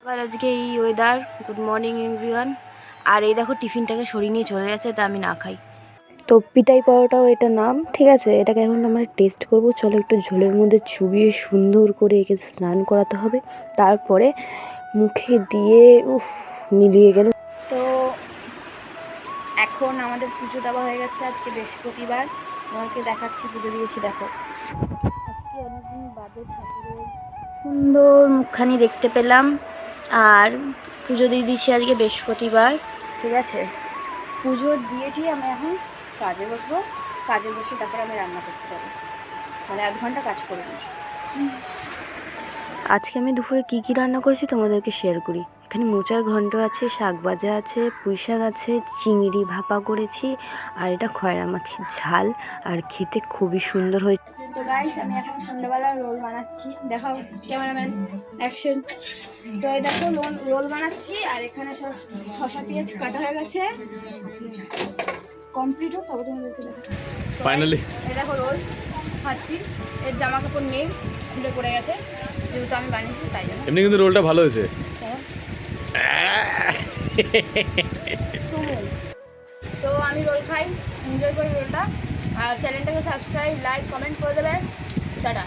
আজকে এই weather. Good morning everyone. আর এই দেখো টিফিনটাকে সরিয়ে নিয়ে চলে যাচ্ছে, তা আমি না খাই। তো পিটাই পরোটাও এটা নাম, ঠিক আছে। এটাকে এখন আমরা টেস্ট করব। চলো একটু ঝোলের মধ্যে চুবিয়ে সুন্দর করে একে স্নান করাতে হবে, তারপরে মুখে দিয়ে মিলিয়ে গেল। তো এখন আমাদের পুজো দেওয়া হয়ে গেছে। আজকে বৃহস্পতিবার, তোমাকে দেখাচ্ছি পুজো দিয়েছি। দেখো আজকে অনেকদিন বাদে ঠাকুরের সুন্দর মুখখানি দেখতে পেলাম। আর পুজো দিয়ে দিচ্ছি আজকে বৃহস্পতিবার, ঠিক আছে। পুজো দিয়েছি, আমি এখন কাজে বসবো। কাজে বসে তারপরে আমি রান্না করতে যাবো, মানে 1 ঘন্টা কাজ করবো। আজকে আমি দুপুরে কী কী রান্না করেছি তোমাদেরকে শেয়ার করি। এখানে মোচার ঘন্ট আছে, শাক ভাজা আছে, পুঁই শাক আছে, চিংড়ি ভাপা করেছি, আর এটা খয়রা মাছের ঝাল। আর খেতে খুবই সুন্দর হয়েছে। তো গাইস, আমি এখন সন্ধ্যাবেলা রোল বানাচ্ছি। দেখাও ক্যামেরাম্যান, অ্যাকশন। তো এই দেখো রোল বানাচ্ছি, আর এখানে সব শসা পেঁয়াজ কাটা হয়ে গেছে। কমপ্লিট হোক তবে তোমাদেরকে দেখাচ্ছি। ফাইনালি এই দেখো রোল খাচ্ছি। এর জামা কাপড় নেই, খুলে পড়ে গেছে, যেহেতু আমি বানিয়েছি তাই জন্য। এমনি কিন্তু রোলটা ভালো হয়েছে। তো আমি রোল খাই, এনজয় করি রোলটা। আর চ্যানেলটাকে সাবস্ক্রাইব, লাইক, কমেন্ট করে দেবে। টাটা।